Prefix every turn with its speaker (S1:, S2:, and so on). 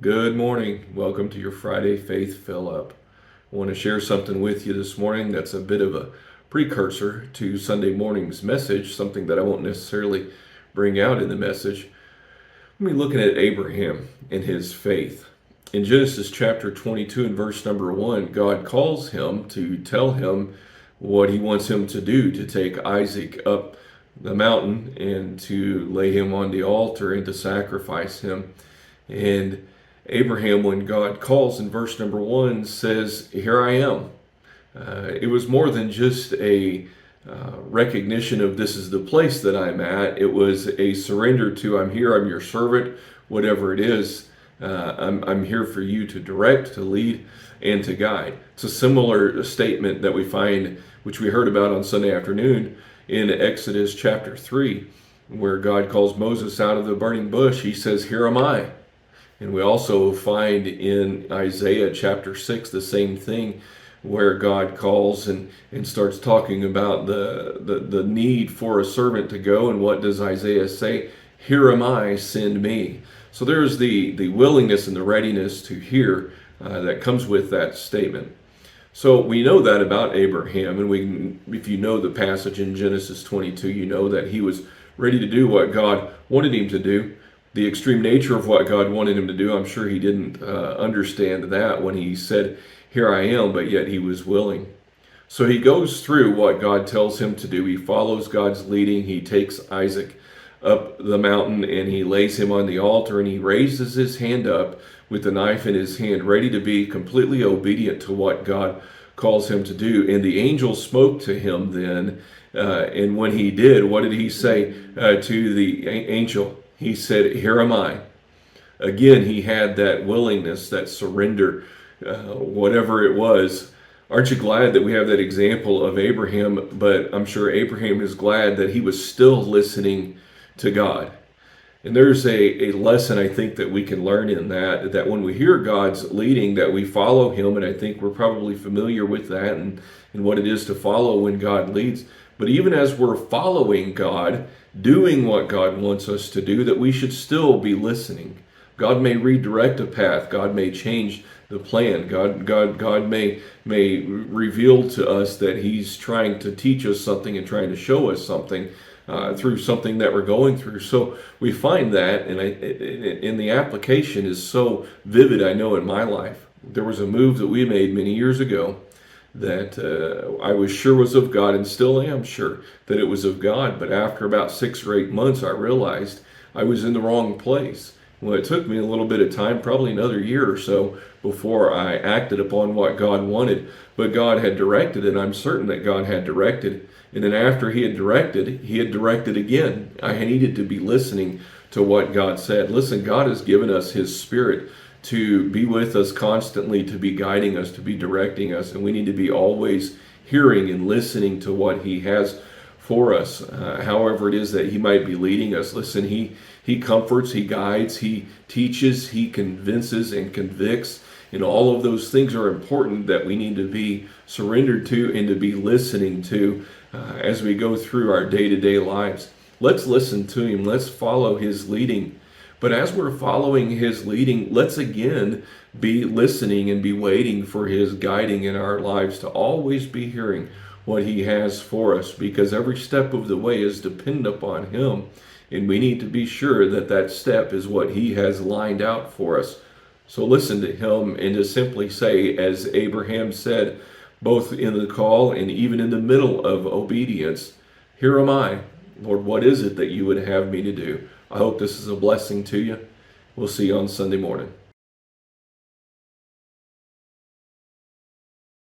S1: Good morning. Welcome to your Friday Faith Fill Up. I want to share something with you this morning that's a bit of a precursor to Sunday morning's message, something that I won't necessarily bring out in the message. We're looking at Abraham and his faith. In Genesis chapter 22 and verse number 1, God calls him to tell him what he wants him to do, to take Isaac up the mountain and to lay him on the altar and to sacrifice him. And Abraham, when God calls in verse number 1, says, "Here I am." It was more than just a recognition of this is the place that I'm at. It was a surrender to, I'm here, I'm your servant, whatever it is. I'm here for you to direct, to lead, and to guide. It's a similar statement that we find, which we heard about on Sunday afternoon in Exodus chapter 3, where God calls Moses out of the burning bush. He says, "Here am I." And we also find in Isaiah chapter 6 the same thing, where God calls and starts talking about the need for a servant to go. And what does Isaiah say? "Here am I, send me." So there's the willingness and the readiness to hear that comes with that statement. So we know that about Abraham, and if you know the passage in Genesis 22, you know that he was ready to do what God wanted him to do. The extreme nature of what God wanted him to do, I'm sure he didn't understand that when he said, "Here I am," but yet he was willing. So he goes through what God tells him to do. He follows God's leading. He takes Isaac up the mountain and he lays him on the altar, and he raises his hand up with the knife in his hand, ready to be completely obedient to what God calls him to do. And the angel spoke to him then, and when he did, what did he say to the angel? He said, "Here am I." Again, he had that willingness, that surrender, whatever it was. Aren't you glad that we have that example of Abraham? But I'm sure Abraham is glad that he was still listening to God. And there's a lesson I think that we can learn in that when we hear God's leading, that we follow him. And I think we're probably familiar with that and what it is to follow when God leads. But even as we're following God, doing what God wants us to do, that we should still be listening. God may redirect a path. God may change the plan. God may reveal to us that he's trying to teach us something and trying to show us something through something that we're going through. So we find that, and the application is so vivid, I know, in my life. There was a move that we made many years ago that I was sure was of God, and still am sure that it was of God. But after about 6 or 8 months, I realized I was in the wrong place. Well, it took me a little bit of time, probably another year or so, before I acted upon what God wanted. But God had directed, and I'm certain that God had directed. And then after he had directed again. I needed to be listening to what God said. Listen, God has given us his Spirit to be with us constantly, to be guiding us, to be directing us, and we need to be always hearing and listening to what he has for us, however it is that he might be leading us. Listen, he comforts, he guides, he teaches, he convinces and convicts, and all of those things are important that we need to be surrendered to and to be listening to as we go through our day-to-day lives. Let's listen to him. Let's follow his leading. But as we're following his leading, let's again be listening and be waiting for his guiding in our lives, to always be hearing what he has for us, because every step of the way is dependent upon him, and we need to be sure that that step is what he has lined out for us. So listen to him and just simply say, as Abraham said, both in the call and even in the middle of obedience, "Here am I. Lord, what is it that you would have me to do?" I hope this is a blessing to you. We'll see you on Sunday morning.